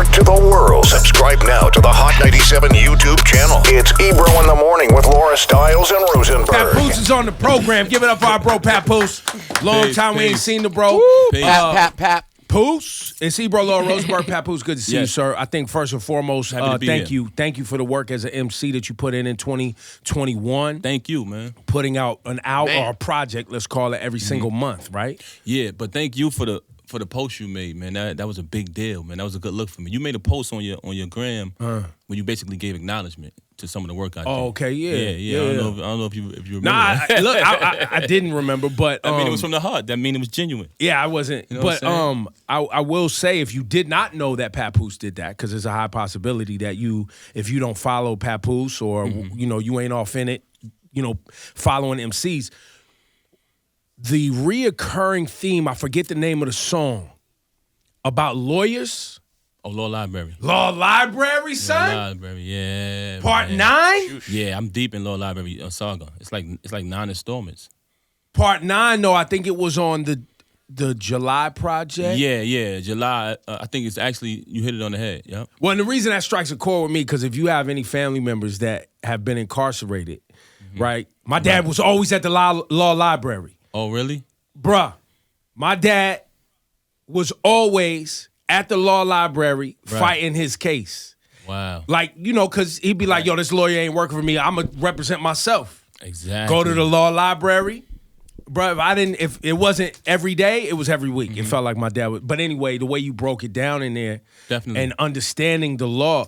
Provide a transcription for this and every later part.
network to the world. Subscribe now to the Hot 97 YouTube channel. It's Ebro in the Morning with Laura Stylez and Rosenberg. Papoose is on the program. Give it up for our bro Papoose. Long time we ain't seen the bro. Papoose. It's Ebro, Laura, Rosenberg. Papoose, good to see you, sir. I think first and foremost, thank you. Thank you for the work as an MC that you put in 2021. Thank you, man. Putting out an album or a project, let's call it, every single month, right? Yeah, but thank you for the post you made, man. That was a big deal, man. That was a good look for me. You made a post on your gram where you basically gave acknowledgement to some of the work I did. Oh, okay, yeah. I don't know if you remember. Nah, look, I didn't remember, but I mean, it was from the heart. That mean it was genuine. Yeah, I wasn't. You know but I will say, if you did not know that Papoose did that, because there's a high possibility that if you don't follow Papoose or you ain't off in it, following MCs. The reoccurring theme, I forget the name of the song, about lawyers. Oh, Law Library. Law Library, son? Law Library, yeah. Part 9? Yeah, I'm deep in Law Library saga. It's like 9 installments. Part 9, though, I think it was on the July project. Yeah, July. I think it's actually, you hit it on the head, yeah. Well, and the reason that strikes a chord with me, because if you have any family members that have been incarcerated, right? My dad was always at the law library. Oh, really? Bruh, my dad was always at the law library fighting his case. Wow. Like, because he'd be like, yo, this lawyer ain't working for me. I'm going to represent myself. Exactly. Go to the law library. Bruh, if it wasn't every day, it was every week. It felt like my dad would. But anyway, the way you broke it down in there. Definitely. And understanding the law.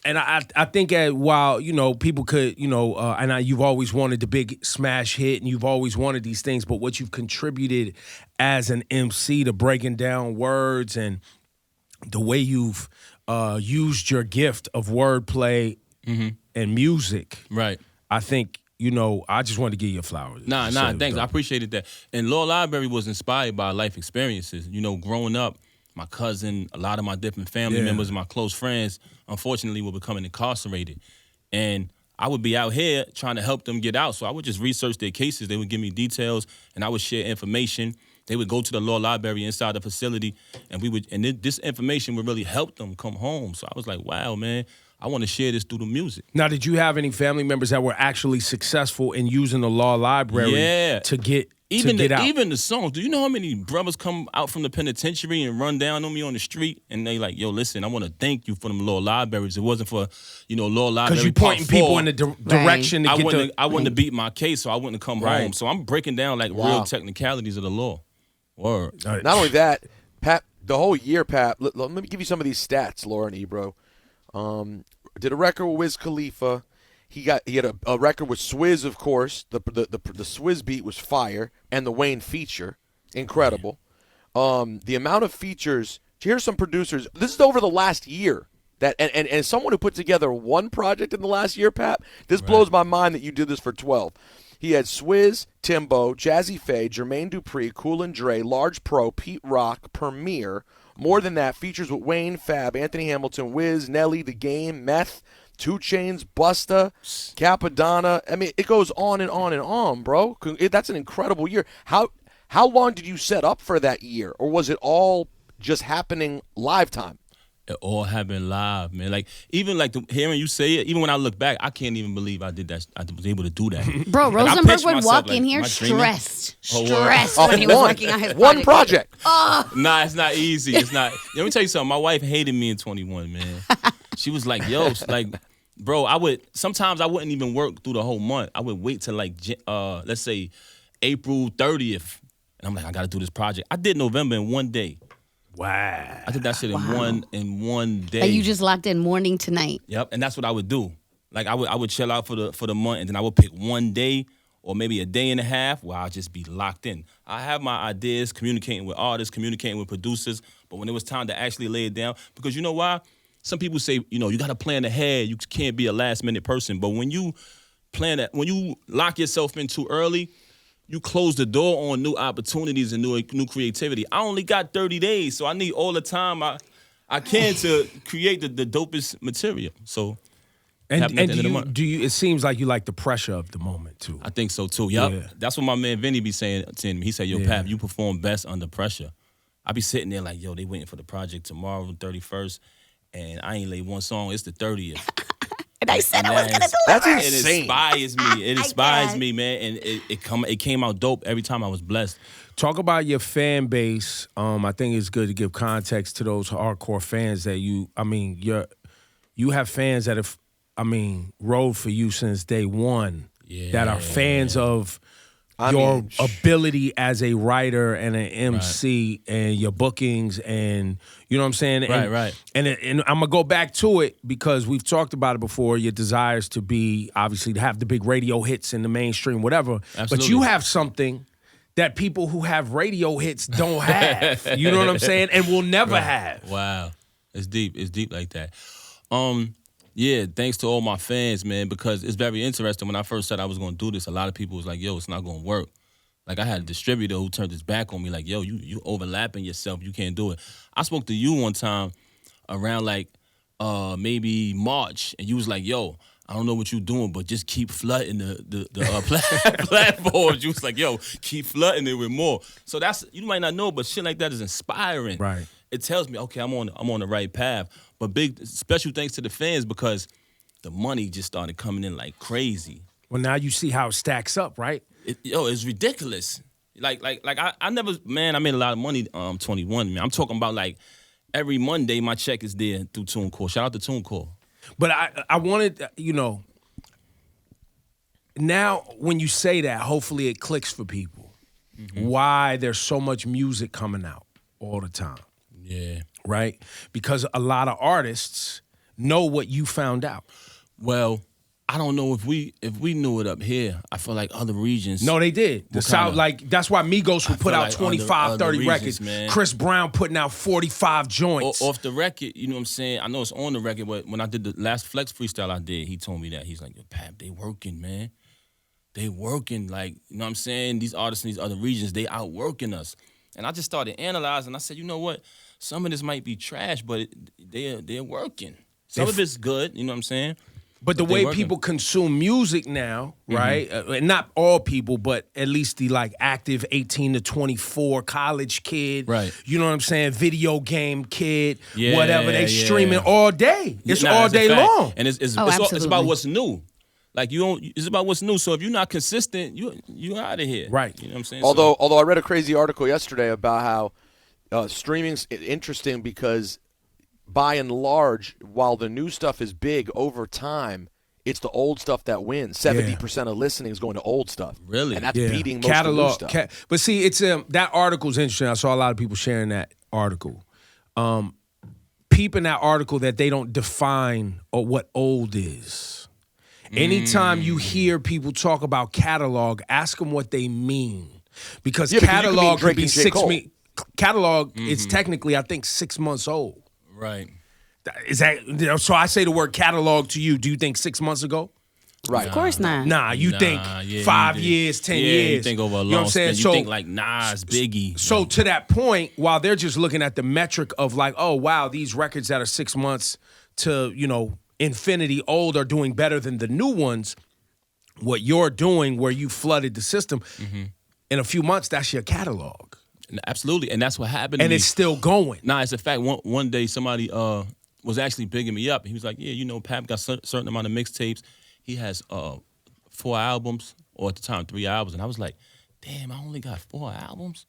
And I think while, people could, you've always wanted the big smash hit and you've always wanted these things, but what you've contributed as an MC to breaking down words and the way you've used your gift of wordplay and music. Right. I think, I just wanted to give you a flower. Nah, thanks. I appreciated that. And Law Library was inspired by life experiences. Growing up, my cousin, a lot of my different family members and my close friends, unfortunately, were becoming incarcerated. And I would be out here trying to help them get out. So I would just research their cases. They would give me details, and I would share information. They would go to the law library inside the facility, and this information would really help them come home. So I was like, wow, man, I want to share this through the music. Now, did you have any family members that were actually successful in using the law library to get out? Even the songs. Do you know how many brothers come out from the penitentiary and run down on me on the street and they like, yo, listen, I want to thank you for them law libraries. It wasn't for, law library. Because you pointing people in the direction to get I wouldn't have beat my case, so I wouldn't have come home. So I'm breaking down real technicalities of the law. Word. Not only that, Pat, the whole year, Pat, let me give you some of these stats, Laura and Ebro. Did a record with Wiz Khalifa. He had a record with Swizz, of course. The Swizz beat was fire, and the Wayne feature, incredible. The amount of features. Here's some producers. This is over the last year. And someone who put together one project in the last year, Pat. This blows my mind that you did this for 12. He had Swizz, Timbo, Jazzy Faye, Jermaine Dupri, Cool and Dre, Large Pro, Pete Rock, Premier. More than that, features with Wayne, Fab, Anthony Hamilton, Wiz, Nelly, The Game, Meth, 2 Chainz, Busta, Capadonna. I mean, it goes on and on and on, bro. That's an incredible year. How long did you set up for that year? Or was it all just happening live time? It all happened live, man. Even hearing you say it, even when I look back, I can't even believe I did that. I was able to do that. Bro, Rosenberg would walk in here stressed when he was working on his project. One project. Nah, it's not easy. It's not. Let me tell you something. My wife hated me in 21, man. She was like, yo, bro, sometimes I wouldn't even work through the whole month. I would wait till let's say April 30th. And I'm like, I got to do this project. I did November in one day. Wow. I did that shit in one day. Like you just locked in morning to night. Yep, and that's what I would do. I would chill out for the month, and then I would pick one day or maybe a day and a half where I'll just be locked in. I have my ideas, communicating with artists, communicating with producers, but when it was time to actually lay it down, because you know why? Some people say, you got to plan ahead. You can't be a last-minute person. But when you when you lock yourself in too early, you close the door on new opportunities and new creativity. I only got 30 days, so I need all the time I can to create the dopest material. So, do you? It seems like you like the pressure of the moment too. I think so too. Yep. Yeah. That's what my man Vinny be saying to me. He said, "Yo, Pap, you perform best under pressure." I be sitting there like, yo, they waiting for the project tomorrow, 31st, and I ain't laid one song. It's the 30th. And I said I was gonna do That's it. insane. It inspires me. It inspires me, man. And it came out dope every time. I was blessed. Talk about your fan base. I think it's good to give context to those hardcore fans that you have fans that have, rode for you since day one. Yeah. That are fans of your ability as a writer and an MC and your bookings and you know what I'm saying? And, Right. And I'm gonna go back to it because we've talked about it before. Your desires to be obviously to have the big radio hits in the mainstream, whatever. Absolutely. But you have something that people who have radio hits don't have. You know what I'm saying? And will never have. Wow. It's deep. It's deep like that. Yeah, thanks to all my fans, man, because it's very interesting. When I first said I was going to do this, a lot of people was like, yo, it's not going to work. Like, I had a distributor who turned his back on me, like, yo, you overlapping yourself. You can't do it. I spoke to you one time around, like, maybe March, and you was like, yo, I don't know what you're doing, but just keep flooding the platforms. You was like, yo, keep flooding it with more. So that's, you might not know, but shit like that is inspiring. Right. It tells me, okay, I'm on the right path. But big special thanks to the fans because the money just started coming in like crazy. Well, now you see how it stacks up, right? It's ridiculous. Like I never, man, I made a lot of money 21, man. I'm talking about like every Monday my check is there through TuneCore. Shout out to TuneCore. But I wanted, now when you say that, hopefully it clicks for people. Mm-hmm. Why there's so much music coming out all the time. Yeah. Right? Because a lot of artists know what you found out. Well, I don't know if we knew it up here. I feel like other regions. No, they did. The South, like, that's why Migos would put out like 25, 30 records. Man. Chris Brown putting out 45 joints. Off the record, you know what I'm saying? I know it's on the record, but when I did the last Flex freestyle I did, he told me that. He's like, yo, Pap, they working, man. They working. Like, you know what I'm saying? These artists in these other regions, they outworking us. And I just started analyzing. I said, you know what? Some of this might be trash, but they're working. Some of it's good, you know what I'm saying? But the way people consume music now, right? And not all people, but at least the like active 18 to 24 college kid, right? You know what I'm saying? Video game kid, whatever. They streaming all day. It's all day long, and it's about what's new. Like it's about what's new. So if you're not consistent, you out of here, right? You know what I'm saying? Although I read a crazy article yesterday about how streaming's interesting because, by and large, while the new stuff is big over time, it's the old stuff that wins. 70% of listening is going to old stuff. Really? And that's beating most of the new stuff. But see, it's that article's interesting. I saw a lot of people sharing that article. Peeping that article that they don't define or what old is. Anytime you hear people talk about catalog, ask them what they mean. Because catalog can be 6 months. Catalog is technically, I think, 6 months old. Right. Is that so? I say the word catalog to you. Do you think 6 months ago? Right. Of course not. Nah, you think 5 years, 10 years. You think over a long span. You think like Nas, Biggie. So to that point, while they're just looking at the metric of like, oh, wow, these records that are 6 months to, infinity old are doing better than the new ones, what you're doing where you flooded the system, in a few months, that's your catalog. Absolutely, and that's what happened. And it's still going. Nah, it's a fact. One day somebody was actually bigging me up. He was like, yeah, Pap got a certain amount of mixtapes. He has 4 albums, or at the time 3 albums. And I was like, damn, I only got 4 albums?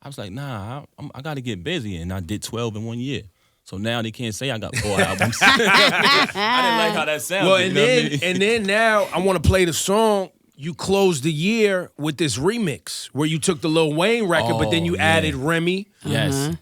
I was like, nah, I got to get busy. And I did 12 in 1 year. So now they can't say I got 4 albums. I didn't like how that sounded. Well, and then now I want to play the song. You closed the year with this remix where you took the Lil Wayne record, but then you added Remy. Yes.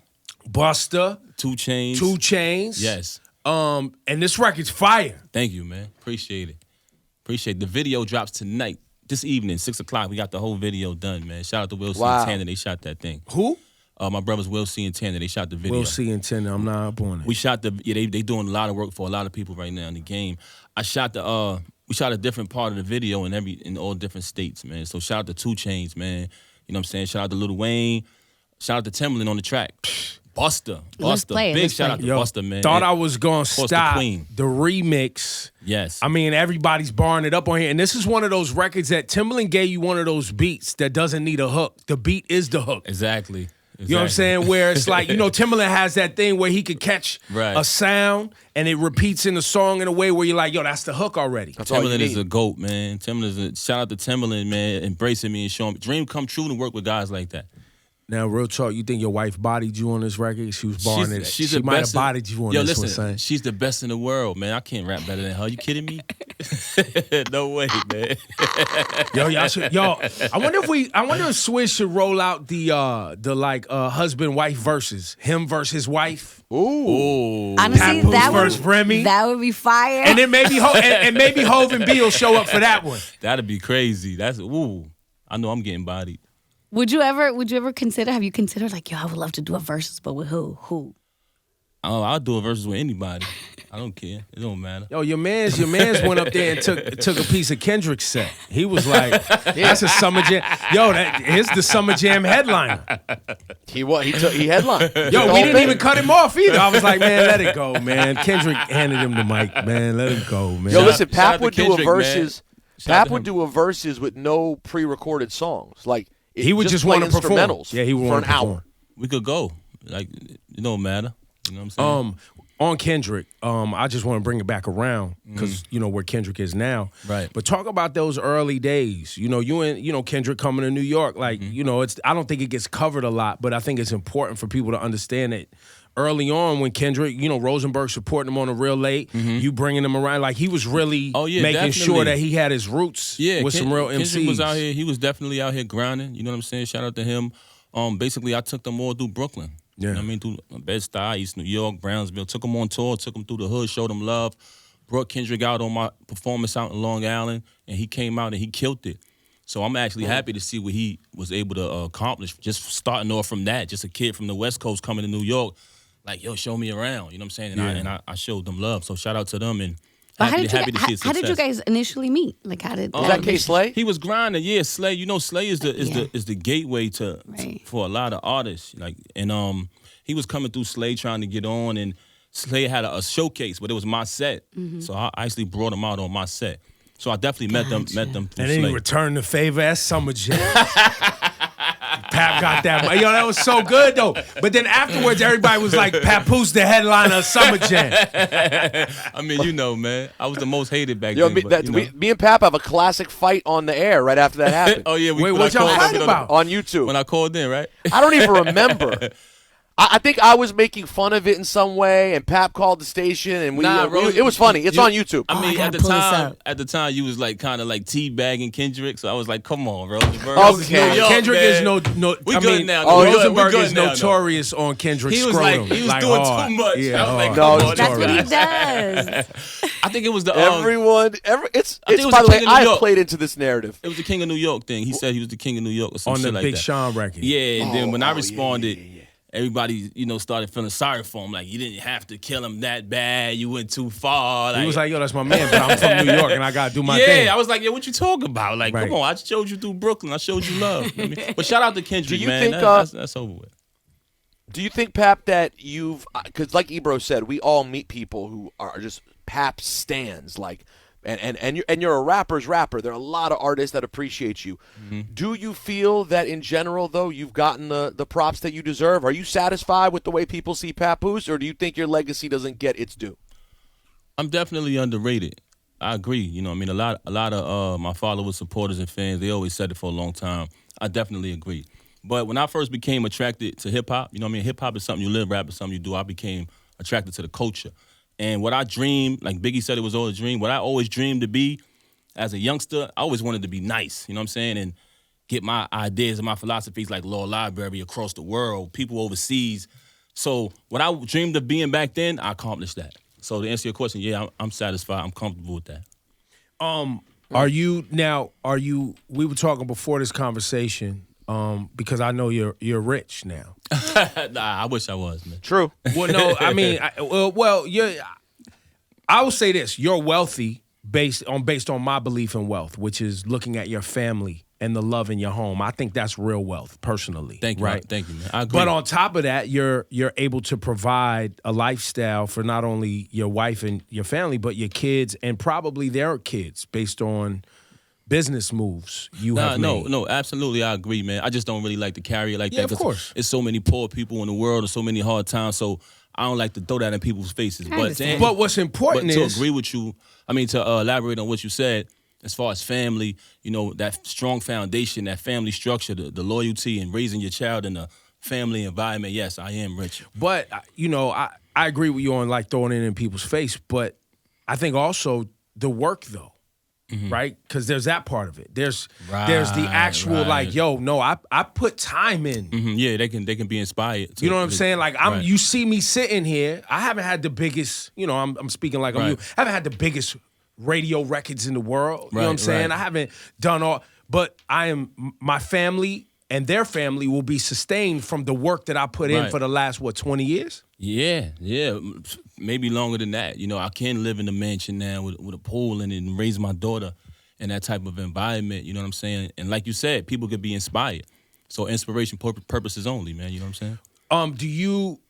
Busta. 2 Chainz. Yes. And this record's fire. Thank you, man. Appreciate it. The video drops tonight, this evening, 6 o'clock. We got the whole video done, man. Shout out to Will C and Tanner. They shot that thing. Who? My brothers Will C and Tanner. They shot the video. Will C and Tanner. I'm not up on it. We shot they doing a lot of work for a lot of people right now in the game. We shot a different part of the video in all different states, man. So shout out to 2 Chainz, man. You know what I'm saying? Shout out to Lil Wayne. Shout out to Timbaland on the track. Busta. Big shout out to Busta, man. Thought I was going to stop the remix. Yes. I mean, everybody's barring it up on here. And this is one of those records that Timbaland gave you one of those beats that doesn't need a hook. The beat is the hook. Exactly. You know what I'm saying? Where it's like, Timbaland has that thing where he could catch a sound and it repeats in the song in a way where you're like, yo, that's the hook already. Timbaland is a GOAT, man. Shout out to Timbaland, man, embracing me and showing me. Dream come true to work with guys like that. Now, real talk, you think your wife bodied you on this record? She was born in it. She might have bodied you on this one, son. She's the best in the world, man. I can't rap better than her. You kidding me? No way, man. I wonder if Swizz should roll out the husband-wife versus him versus his wife. Ooh. Honestly, Papoose versus Remy. That would be fire. And then maybe Hov and B will show up for that one. That'd be crazy. I know I'm getting bodied. Would you ever consider? Have you considered like, yo, I would love to do a versus, but with who? Oh, I'll do a versus with anybody. I don't care. It don't matter. Yo, your man's went up there and took a piece of Kendrick's set. He was like, "That's a Summer Jam." Yo, here's the Summer Jam headliner. He headlined. Yo, we didn't even cut him off either. I was like, man, let it go, man. Kendrick handed him the mic, man. Let it go, man. Yo, listen, Pap would do a versus. Pap would do a versus with no pre-recorded songs, like. He would just want to perform. Instrumentals. Yeah, he would want to perform. Hour. We could go. Like, it don't matter. You know what I'm saying? On Kendrick, I just want to bring it back around because where Kendrick is now. Right. But talk about those early days. You and Kendrick coming to New York. Like I don't think it gets covered a lot, but I think it's important for people to understand it. Early on, when Kendrick, Rosenberg supporting him on a real late, you bringing him around, like he was really making sure that he had his roots with some real MCs. Kendrick was out here. He was definitely out here grinding. You know what I'm saying? Shout out to him. Basically, I took them all through Brooklyn. Yeah. You know what I mean? Through Bed-Stuy, East New York, Brownsville. Took them on tour, took them through the hood, showed them love. Brought Kendrick out on my performance out in Long Island, and he came out and he killed it. So I'm actually happy to see what he was able to accomplish, just starting off from that, just a kid from the West Coast coming to New York. Like, yo, show me around. You know what I'm saying? And I showed them love. So shout out to them and happy to see success. How did you guys initially meet? Like, how did was that K-Slay? He was grinding. Yeah, Slay. Slay is the gateway for a lot of artists. Like, and he was coming through Slay trying to get on, and Slay had a showcase, but it was my set. Mm-hmm. So I actually brought him out on my set. So I definitely met them through and then Slay. he returned the favor at Summer Jam. Pap got that. Yo, that was so good, though. But then afterwards, everybody was like, Papoose, the headliner of Summer Jam. I mean, man. I was the most hated back then. Me and Pap have a classic fight on the air right after that happened. Oh, yeah. Wait, what y'all fight about? On YouTube. When I called in, right? I don't even remember. I think I was making fun of it in some way, and Pap called the station, and it was funny. It's on YouTube. I mean, at the time, you was like kind of like teabagging Kendrick, so I was like, "Come on, Rosenberg." Okay, Kendrick is no. We good now. Rosenberg is notorious on Kendrick's scrotum. He was doing too much. Yeah, I was like, no, that's what he does. I think it was the it's by the way, I played into this narrative. It was the King of New York thing. He said he was the King of New York or some shit like that. On the Big Sean record. Yeah, and then when I responded. Everybody, started feeling sorry for him. Like, you didn't have to kill him that bad. You went too far. Like, he was like, yo, that's my man, but I'm from New York, and I got to do my thing. Yeah, I was like, yo, what you talking about? Like, come on, I showed you through Brooklyn. I showed you love. But shout out to Kendrick, man. That's over with. Do you think, Pap, that because like Ebro said, we all meet people who are just Pap stans, like, and you're a rapper's rapper. There are a lot of artists that appreciate you. Mm-hmm. Do you feel that in general, though, you've gotten the props that you deserve? Are you satisfied with the way people see Papoose, or do you think your legacy doesn't get its due? I'm definitely underrated. I agree. A lot of my followers, supporters, and fans, they always said it for a long time. I definitely agree. But when I first became attracted to hip-hop, hip-hop is something you live, rap is something you do. I became attracted to the culture. And what I dreamed, like Biggie said it was all a dream, what I always dreamed to be as a youngster, I always wanted to be nice, you know what I'm saying? And get my ideas and my philosophies like Law Library across the world, people overseas. So what I dreamed of being back then, I accomplished that. So to answer your question, yeah, I'm satisfied. I'm comfortable with that. We were talking before this conversation, because I know you're rich now. Nah, I wish I was, man. True. Well, no, I mean, I will say this: you're wealthy based on my belief in wealth, which is looking at your family and the love in your home. I think that's real wealth, personally. Thank you, right? Thank you, man. I agree. But on top of that, you're able to provide a lifestyle for not only your wife and your family, but your kids and probably their kids, based on business moves you have made. No, absolutely, I agree, man. I just don't really like to carry it like that. Of course. There's so many poor people in the world and so many hard times, so I don't like to throw that in people's faces. But what's important to is... agree with you, to elaborate on what you said, as far as family, that strong foundation, that family structure, the loyalty and raising your child in a family environment, yes, I am rich. But, I agree with you on like throwing it in people's face, but I think also the work though. Mm-hmm. Right, because there's that part of it. There's the actual like, I put time in. Mm-hmm. Yeah, they can be inspired. You know what I'm saying? Like you see me sitting here. I haven't had the biggest. I'm speaking like I'm you. I haven't had the biggest radio records in the world. You know what I'm saying? I haven't done all, but my family and their family will be sustained from the work that I put in for the last 20 years. Yeah, maybe longer than that. I can live in a mansion now with a pool and raise my daughter in that type of environment. You know what I'm saying? And like you said, people could be inspired. So inspiration purposes only, man. You know what I'm saying? Do you,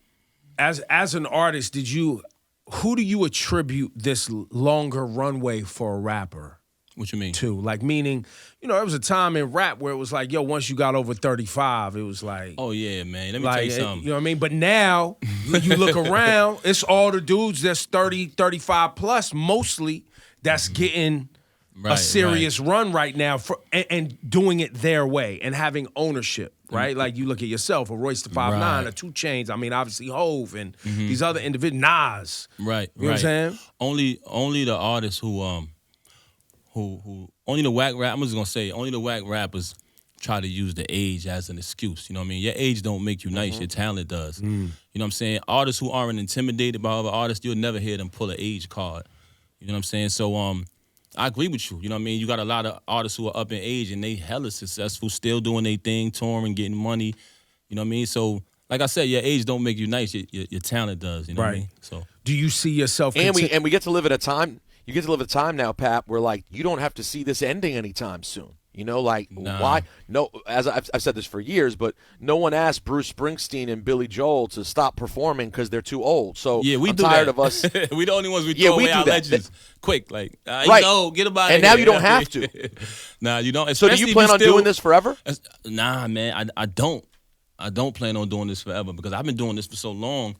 as an artist, who do you attribute this longer runway for a rapper? What you mean? To like meaning, there was a time in rap where it was like, once you got over 35, it was like, oh yeah, man. Let me tell you something. You know what I mean? But now you look around, it's all the dudes that's 30, 35 plus, mostly that's getting a serious run right now and doing it their way and having ownership. Right, like you look at yourself, a Royce the 5'9", a 2 Chainz. Obviously Hove and these other individuals, Nas. Right, you know what I'm saying? Only the artists who only the whack rap. I'm just gonna say only the whack rappers try to use the age as an excuse. You know what I mean? Your age don't make you nice. Your talent does. You know what I'm saying? Artists who aren't intimidated by other artists, you'll never hear them pull an age card. You know what I'm saying? So I agree with you. You know what I mean? You got a lot of artists who are up in age and they hella successful, still doing their thing, touring, getting money. You know what I mean? So, like I said, your age don't make you nice. Your talent does. You know what I mean? So, do you see yourself? And we get to live at a time. You get to live at a time now, Pap, where like you don't have to see this ending anytime soon. Why? No, as I've said this for years, but no one asked Bruce Springsteen and Billy Joel to stop performing because they're too old. So I'm tired of us. We the only ones we throw away our legends quick. Like, right. Get them out and now you don't have to. Nah, you don't. So do you plan on doing this forever? Nah, man, I don't. I don't plan on doing this forever because I've been doing this for so long.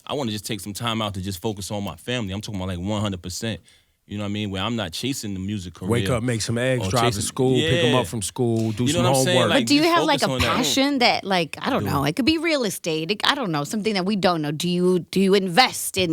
I want to just take some time out to just focus on my family. I'm talking about like 100%. You know what I mean? Where I'm not chasing the music career. Wake up, make some eggs, drive to school, pick them up from school, do some homework. But do you have like a passion that like, I don't know, it could be real estate. I don't know, something that we don't know. Do you invest in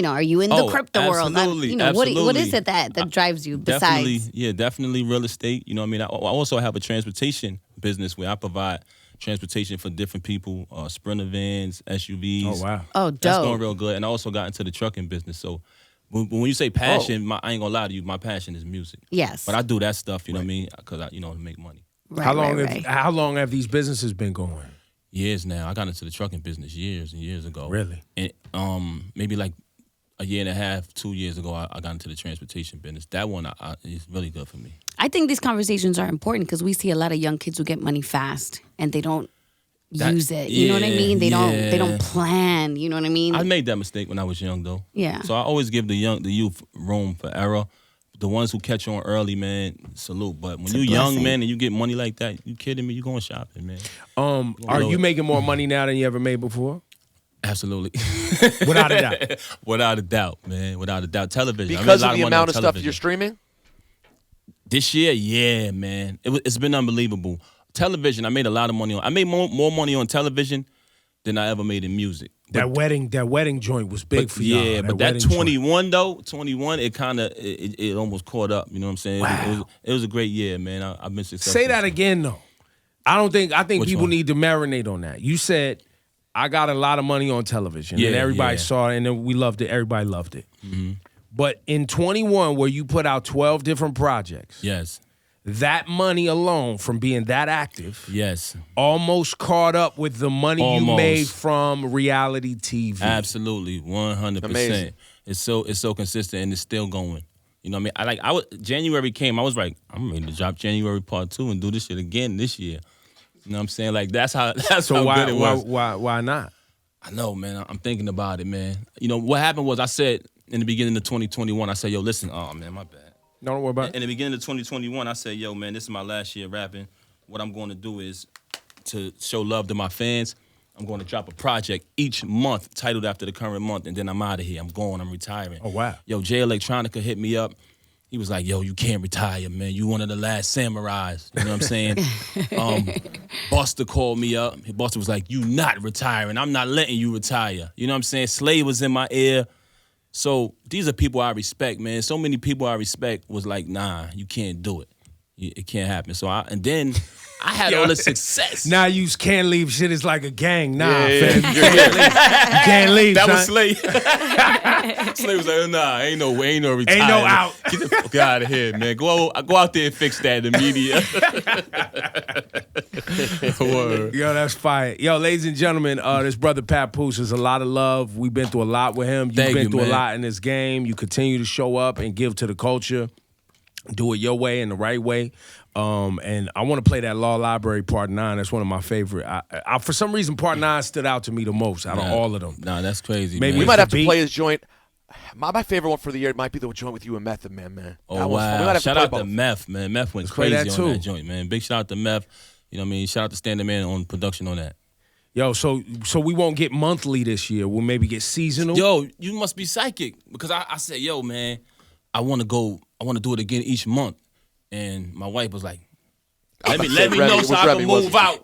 are you in the crypto world? Absolutely. What is it that drives you besides? Definitely real estate. You know what I mean? I also have a transportation business where I provide transportation for different people, Sprinter vans, SUVs. Oh, wow. Oh, dope. That's going real good. And I also got into the trucking business. So when you say passion, I ain't gonna lie to you, my passion is music. Yes. But I do that stuff, you know what I mean? Because to make money. Right, how long have these businesses been going? Years now. I got into the trucking business years and years ago. Really? And maybe like a year and a half, 2 years ago, I got into the transportation business. That one is really good for me. I think these conversations are important because we see a lot of young kids who get money fast and they don't use it. You know what I mean? They don't plan. You know what I mean? I made that mistake when I was young though. Yeah. So I always give the youth room for error. The ones who catch on early, man, salute. But when you're young, man, and you get money like that, you kidding me? You going shopping, man. Are you making more money now than you ever made before? Absolutely. Without a doubt. Without a doubt, man. Without a doubt. Television. Because of the amount of stuff you're streaming? This year, yeah, man. It's been unbelievable. Television, I made a lot of money on. I made more money on television than I ever made in music. That wedding joint was big for y'all. Yeah, but that 21 though, 21, it kind of it almost caught up. You know what I'm saying? Wow. It was a great year, man. I've been successful. Say that again though. I think people need to marinate on that. You said I got a lot of money on television, and everybody saw it, and then we loved it. Everybody loved it. Mm-hmm. But in 21, where you put out 12 different projects, yes, that money alone from being that active, yes, almost caught up with the money you made from reality TV. Absolutely, 100%. Amazing. It's so consistent, and it's still going. You know what I mean? January came, I was like, I'm ready to drop January Part 2 and do this shit again this year. You know what I'm saying? Like that's how good it was. Why not? I know, man. I'm thinking about it, man. You know what happened was I said in the beginning of 2021, I said, "Yo, listen, oh man, my bad. Don't worry about it. In the beginning of 2021, I said, yo, man, this is my last year rapping. What I'm going to do is to show love to my fans. I'm going to drop a project each month titled after the current month, and then I'm out of here. I'm going. I'm retiring. Oh, wow. Yo, Jay Electronica hit me up. He was like, yo, you can't retire, man. You one of the last samurais. You know what I'm saying? Buster called me up. Buster was like, you not retiring. I'm not letting you retire. You know what I'm saying? Slay was in my ear. So these are people I respect, man. So many people I respect was like, nah, you can't do it. It can't happen. And then I had all the success. Now you can't leave. Shit is like a gang. Nah, Yeah. fam. You can't leave. That son. was Slay. Slay was like, nah, ain't no retire. Ain't no out. Get the fuck out of here, man. Go out there and fix that in the media. Word. Yo, that's fire. Yo, ladies and gentlemen, this brother Papoose is a lot of love. We've been through a lot with him. You've Thank been you, through a man. lot in this game. You continue to show up and give to the culture. Do it your way and the right way. And I want to play that Law Library Part 9. That's one of my favorite. I for some reason, Part 9 stood out to me the most out of all of them. Nah, that's crazy, Maybe man. We It's might the have to beat. play his joint. My favorite one for the year might be the joint with you and Method Man. Oh, That one's fun. We might wow. have Shout play out to both. Meth, man. Meth went play crazy that on too. that joint, man. Big shout out to Meth. You know what I mean? Shout out to Standard Man on production on that. Yo, so we won't get monthly this year. We'll maybe get seasonal. Yo, you must be psychic. Because I said, yo, man, I want to do it again each month. And my wife was like, let me Remy, know so which I Remy can was move it? out.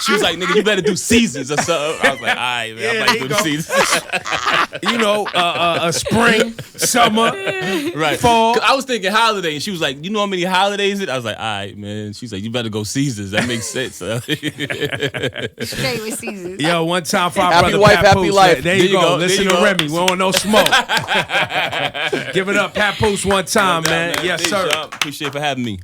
She was like, nigga, you better do seasons or something. I was like, all right, man, Yeah, I'm there about to you do the go. seasons. You know, a spring, summer, Right. fall. 'Cause I was thinking holiday, and she was like, you know how many holidays it? I was like, all right, man. She's like, you better go seasons. That makes sense. Straight with seasons. Yo, one time for our Happy brother wife, Papoose. happy life. There you go. Listen There to you go. Remy. We don't want no smoke. Give it up, Papoose, one time, man. Nah, Yes, thanks, sir. y'all. Appreciate it for having me.